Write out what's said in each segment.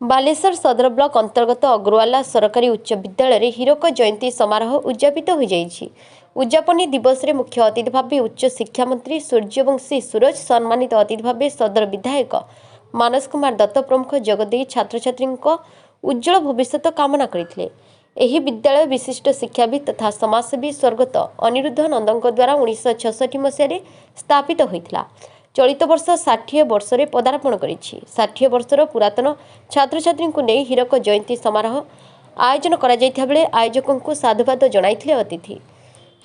बालेश्वर सदर ब्लॉक अंतर्गत अग्रवाला सरकारी उच्च विद्यालय हीरक जयंती समारोह उद्यापित हो जाइछि। उद्यापनी दिवस रे मुख्य अतिथि भाव उच्च शिक्षा मंत्री सूर्यवंशी सूरज, सम्मानित अतिथि भाव सदर विधायक मानस कुमार दत्त प्रमुख जोगदे छात्र छात्री उज्जवल भविष्य कामना करते। एही विद्यालय विशिष्ट शिक्षाविद तथा समाजसेवी स्वर्गत अनिरुद्ध नंदों द्वारा 1966 मसीह स्थापित होता। चलित वर्ष 60 वर्ष रे पदार्पण करिछि। 60 वर्षर पुरातन छात्र छात्री को नहीं हीरक जयंती समारोह आयोजन करा जायथिया बेले आयोजकों को साधुवाद जणाइथिले अतिथि।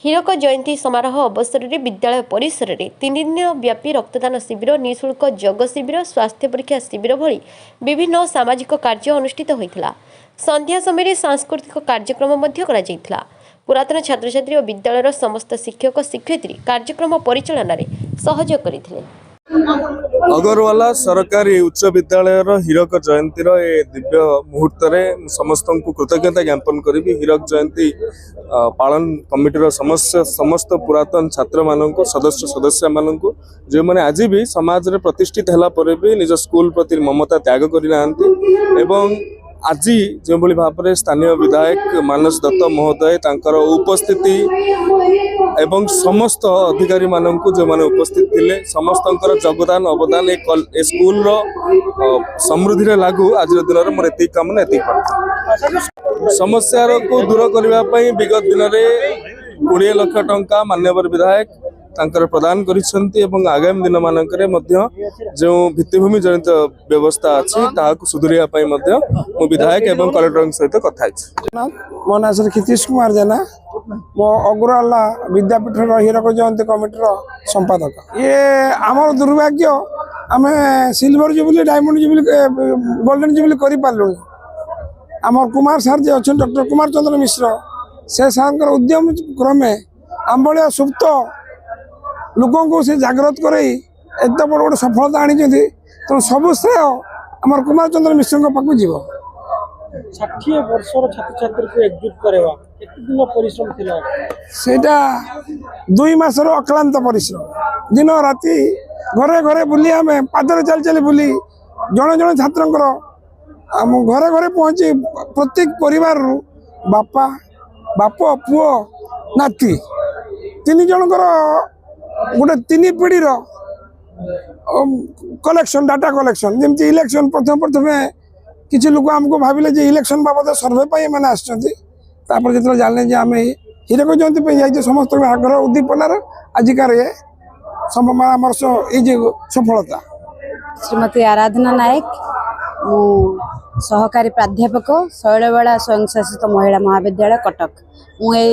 हीरक जयंती समारोह अवसर में विद्यालय परिसर में 3 दिन व्यापी रक्तदान शिविर, निःशुल्क योग शिविर, स्वास्थ्य परीक्षा शिविर भली विभिन्न सामाजिक कार्य अनुष्ठित होइथिला। संध्या समय सांस्कृतिक कार्यक्रम मध्य करा जायथिला। पुरातन छात्र छात्री और विद्यालयर समस्त शिक्षक शिक्षयित्री कार्यक्रम परिचालन में सहयोग करथिले। अगरवाला सरकारी उच्च विद्यालय हीरक जयंती ए दिव्य मुहूर्त समस्त को कृतज्ञता ज्ञापन करी। हीरक जयंती पालन कमिटीर समस्त पुरातन छात्र मान सदस्य मान जो मैंने आज भी समाज रे प्रतिष्ठित है भी निज स्कूल प्रति ममता त्याग करना आज जो भाव में स्थानीय विधायक मानस दत्त महोदय तांकर उपस्थिति एवं समस्त अधिकारी मानक जो मैंने उपस्थित थिले समस्त योगदान अवदान ए स्कूल समृद्धि रे लागू आज दिन में मोर एति काम एति समस्या को दूर करने विगत दिन में 20 लाख टंका मान्यवर विधायक तांकर प्रदान करिसेंती एवं आगामी दिन मानकरे मध्य जो भित्तिभूमि जनित व्यवस्था अच्छी ताहाको सुधरिया पई मध्य मो विधायक एवं कलेक्टर सहित कथा अछि। मो ना सर खितीश कुमार जेना, मो अग्रवाला विद्यापीठ हीरक जयंती कमिटीर संपादक। ये आमर दुर्भाग्य आमे silver jubilee, diamond jubilee, golden jubilee करि पारलु। आमर कुमार सर जे अछन डॉक्टर कुमार चंद्र मिश्र से सारकर उद्यम क्रमे आंबलिया सुप्त लोकों को से जागृत कर एत बड़ बड़ सफलता आनी तेणु सब श्रेय आम कुमार चंद्र मिश्र पाक जीव। 60 वर्षर छात्र छात्री को एकजुट करवा केते दिन परिश्रम थिला सेटा 2 मासर अक्लांत परिश्रम। दिन राति घरे घरे बुली आमे पादरे चल चली बुली जण जण छात्रंकर आम घरे घरे पहुंची प्रत्येक परिवार बापा बाप पुओ नाती 3 जनकर गोटे 3 पीढ़ीर कलेक्शन डाटा कलेक्शन जमी इलेक्शन प्रथम किसी लोग आमको भाविले इलेक्शन बाबद सर्वे पाई मैंने आसपर जो जाने आम हीरक जयंती जाइए समस्त आग्रह उद्दीपनार आजिकार ये सफलता। श्रीमती आराधना नायक सहकारी प्राध्यापक शैलबाला स्वयंशासित महिला महाविद्यालय कटक। मुझे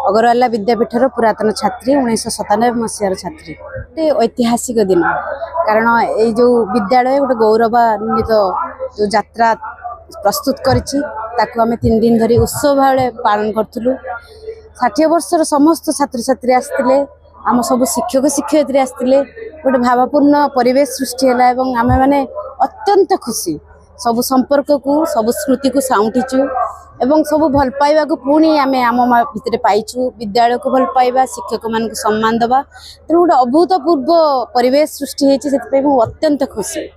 अगरवाला विद्यापीठर पुरातन छात्री 1997 मसीहार छात्री। ऐतिहासिक दिन कारण ये जो विद्यालय गोटे गौरवान्वित जो यात्रा प्रस्तुत करिछि ताकू आमे 3 दिन धरी उत्सव भावे पालन करथुलु। 60 वर्षर समस्त छात्र छात्री आस्तिले, आम सब शिक्षक शिक्षयित्री आस्तिले, गोटे भावपूर्ण परिवेश सृष्टि है एवं आमे माने अत्यंत खुशी सब संपर्क को सब स्मृति को साउंटिचु एवं सब भल पाइबा को पुणी आमे आम भितर पाइचु। विद्यालय को भल पाइबा, शिक्षक मान को सम्मान दबा तेणु गोटे अभूतपूर्व परिवेश सृष्टि होती से अत्यंत खुशी।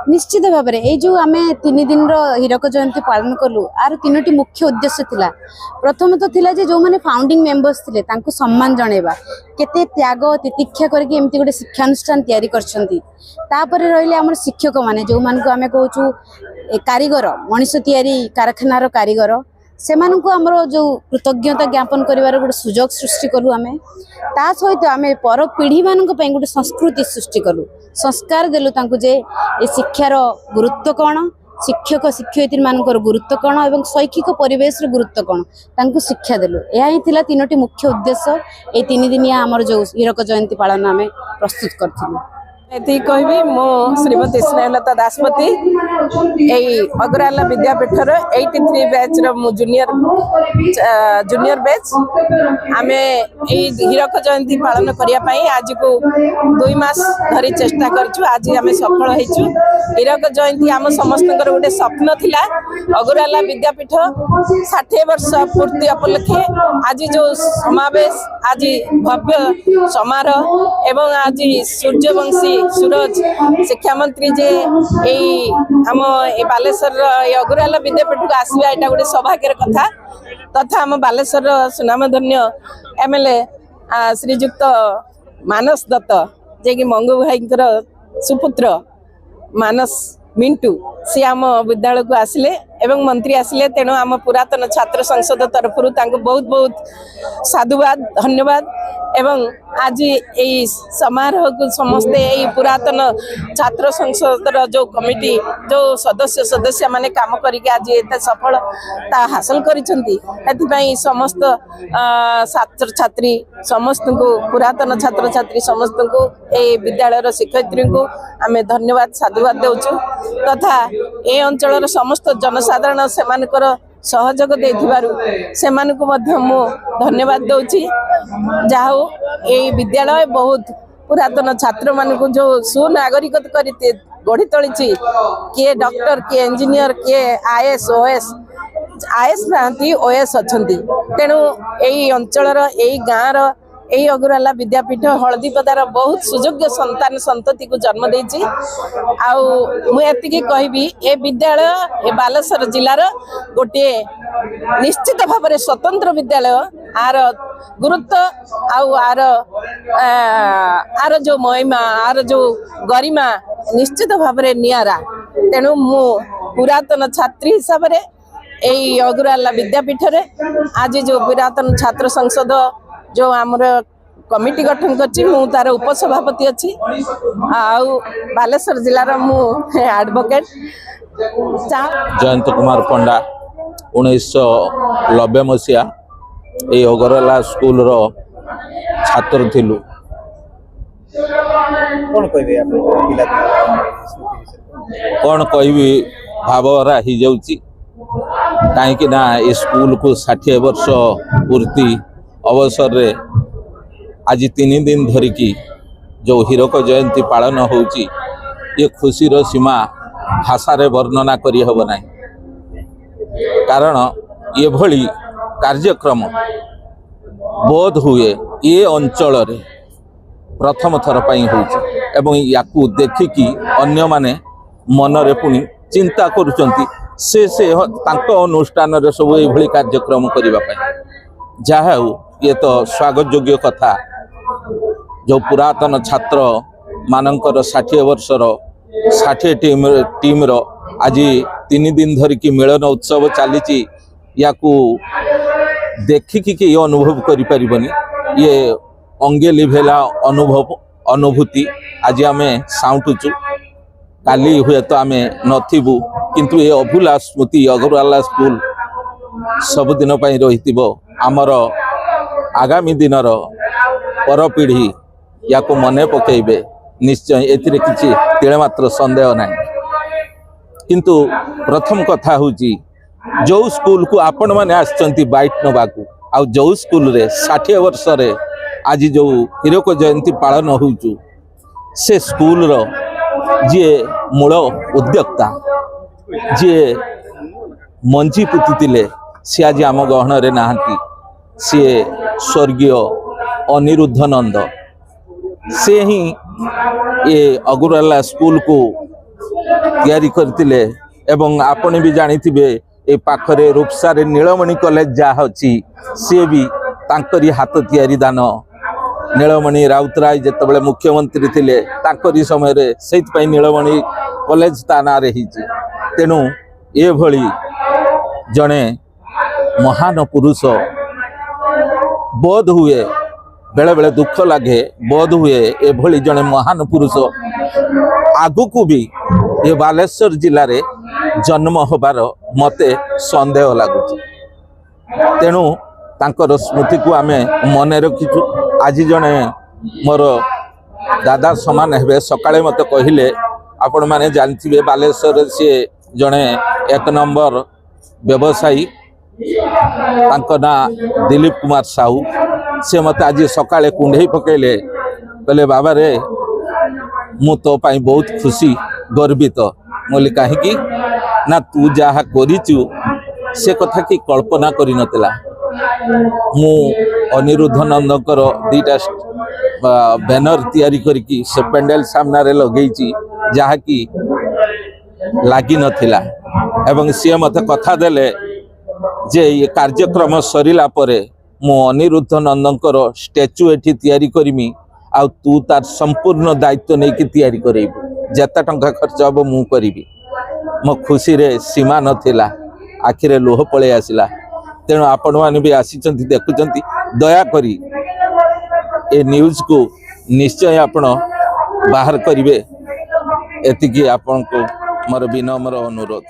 निश्चित भाव में ये जो आम 3 दिन हीरक जयंती पालन कलु आर 3टी मुख्य उद्देश्य थिला। प्रथम तो थिला जे जो माने फाउंडिंग मेंबर्स थिले तांको सम्मान जणेबा केते त्याग तितिक्षा करके एमती गोटे शिक्षानुष्ठान तैयारी करछंती। तापर रहिले हमर शिक्षक माने जो मान को आमे कहूछु कारीगर मनीष तैयारी कारखानार कारीगर से आमर जो कृतज्ञता ज्ञापन करिवार गोटे सुजोग सृष्टि कलु। आमे ता सहित आमे पर पीढ़ी मानक पई गोटे संस्कृति सृष्टि कलु, संस्कार देलु तांको जे ए शिक्षार गुरुत्व कौन, शिक्षक शिक्षयित्री मानकर गुरुत्व कौन एवं शैक्षिक परिवेश गुरुत्व कौन तांको शिक्षा देलु। यह ही थिला 3टी मुख्य उद्देश्य ए 3 दिनिया आमर जो हीरक जयंती पालन आमे प्रस्तुत करथिलु। एति कहबी मो श्रीमती स्नेहलता दासपति यही अग्रवाला विद्यापीठर 83 बैच रो जूनियर बैच आमे हीरक जयंती पालन करिया पई आज को 2 मास धरी चेष्टा करछु। आज आमे सफल हेछु। हीरक जयंती आम समस्तकर गोटे स्वप्न थिला। अग्रवाला विद्यापीठ 60 वर्ष पूर्ति उपलक्षे आज जो समावेश आज भव्य समारोह एवं आज सूर्यवंशी सूरज शिक्षा मंत्री जे आम बालेश्वर अगुराला विद्यापीठ को आसवा यहाँ गोटे सौभाग्यर कथा तथा आम बालेश्वर सुनामधन्य एमएलए श्रीजुक्त मानस दत्त जे कि मंगू भाई सुपुत्र मानस मिंटू सी आम विद्यालय को आसिले एवं मंत्री आसिले तेणु आम पुरातन छात्र संसद तरफ बहुत बहुत साधुवाद धन्यवाद एवं आज यही समारोह को समस्ते यही पुरातन छात्र संसद जो कमिटी जो सदस्य माने काम करके आज एत सफलता हासिल करिसेंती समस्त छात्र छात्री समस्त को पुरातन छात्र छात्री समस्त को ए विद्यालय शिक्षयित्री को आम धन्यवाद साधुवाद देउछु तथा ए अंचल समस्त जनसाधारण सेमानकर सहयोग देथिबारु सेमानकु मध्य मु धन्यवाद दउछि जाहो ए विद्यालय बहुत पुरातन छात्र मानकु जो सुनागरिक करते गढ़ी तोली किए डॉक्टर किए इंजीनियर किए आईएएस ओएस आईएएस नांती ओएस अछंती तेणु एई अंचलर एई गाँवर यही अगुराला विद्यापीठ हलदीपदार बहुत सुयोग्य संतान संतति को जन्म देछि मुझे कहबी ए विद्यालय ए बालेश्वर जिलार गोटे निश्चित भाव में स्वतंत्र विद्यालय आर गुरुत्व आर जो महिमा आर जो गरिमा निश्चित भाव में नियारा तेणु मु पुरातन छात्री हिसाब से यही अगुराला विद्यापीठ रे आज जो पुरातन छात्र संसद जो आमर कमिटी गठन करछि मु तार उपसभापति अच्छी बालेश्वर जिलार मु एडवोकेट जयंत कुमार पंडा 1990 मसीहा ये अगरवाला स्कूल रो छात्र थिलु कौन कहबी भावरा ही जाउची कहीं ना ये स्कूल को 60 वर्ष पूर्ति अवसर रे आज 3 दिन धरिकी जो हीरक जयंती पालन होची ये खुशी रो सीमा भाषा रे वर्णना करी हबो नाही कारण ये भली कार्यक्रम बोध हुए ये अंचल रे प्रथम थर पई होची एवं याकू देखिकी अन्य माने मन रे पुनी चिंता करूचंती से तांको अनुष्ठान रे सब ए भली कार्यक्रम करिबा पई जहा ये तो स्वागत योग्य कथा जो पुरातन छात्र मानकर 60 वर्षर 60 टीम रो आज 3 दिन धरिकी मिलन उत्सव चली याकू देखिकी कि ये अनुभव करि परिबनी ये अंगे लिभेला अनुभूति आज आमे साउंटुचु काली हुए तो आमे नथिबु किंतु ये अभूला स्मृति अगरवाला स्कूल सबुदिन पई रहितिबो आमर आगामी दिनर परपीढ़ी या को मने पकेबे निश्चय एथिरे किछि तिळे मात्र संदेह नाही किंतु प्रथम कथा होची जो स्कूल को आपण माने आछंती बाइट नबाकू आ जो स्कूल रे 60 वर्ष रे आज जो हीरक जयंती पालन होउचु से स्कूल रो जे मूल उद्योक्ता जे मंजी पुतितिले से आज आम गहन रे नाहंती सी स्वर्गीय अनिरुद्ध नंद से ही ये अगरवाला स्कूल को तैयारी करतिले एवं आपण भी जानिथिबे ए पाखरे रूपसारे नीलमणि कॉलेज जहाँ अच्छी सी भी तांकरी हाथ तैयारी दान नीलमणि राउतराय जेतबेले मुख्यमंत्री थिले तांकरी समय रे सेत पई नीलमणि कॉलेज ता ना रही तेणु ए भली जणे महान पुरुष बोध हुए बेले बेले दुख लगे बोध हुए ए भली जणे महान पुरुष आगु को भी ये बालेश्वर जिले रे जन्म होबार मते संदेह लगुच तेणु तांकर स्मृति को आमे मने रखिचु आज जणे मोर दादा समान हेबे सकाळे मते कहिले आपण माने जानथिबे बालेश्वर से जणे 1 नंबर व्यवसायी तांको ना दिलीप कुमार साहू से मत आज सकाळे कुंढई पकेले कहले बाबा रे मु तो पाई बहुत खुशी गर्वित मोली कहीं ना तू जहा करिचु से कथा की कल्पना करि नतला मु अनिरुद्ध नंदकर 2टा ବ୍ୟାନର ତିଆରି କରିକି ସେ ପେଣ୍ଡେଲ ସାମ୍ନାରେ ଲଗେଇଛି ଯାହାକି ଲାଗିନଥିଲା ଏବଂ ସିଏ ମୋତେ କଥା ଦେଲେ ଯେ ଏ କାର୍ଯ୍ୟକ୍ରମ ସରିଲା ପରେ ମୁଁ ଅନିରୁଦ୍ଧ ନନ୍ଦଙ୍କର ଷ୍ଟାଚ୍ୟୁ ଏଠି ତିଆରି କରିମି ଆଉ ତୁ ତାର ସମ୍ପୂର୍ଣ୍ଣ ଦାୟିତ୍ୱ ନେଇକି ତିଆରି କରେଇବୁ ଯେତେ ଟଙ୍କା ଖର୍ଚ୍ଚ ହେବ ମୁଁ କରିବି। ମୋ ଖୁସିରେ ସୀମା ନଥିଲା, ଆଖିରେ ଲୁହ ପଳେଇ ଆସିଲା। ତେଣୁ ଆପଣମାନେ ବି ଆସିଛନ୍ତି ଦେଖୁଛନ୍ତି, ଦୟାକରି ଏ ନ୍ୟୁଜ୍କୁ ନିଶ୍ଚୟ ଆପଣ ବାହାର କରିବେ, ଏତିକି ଆପଣଙ୍କୁ ମୋର ବିନମ୍ର ଅନୁରୋଧ।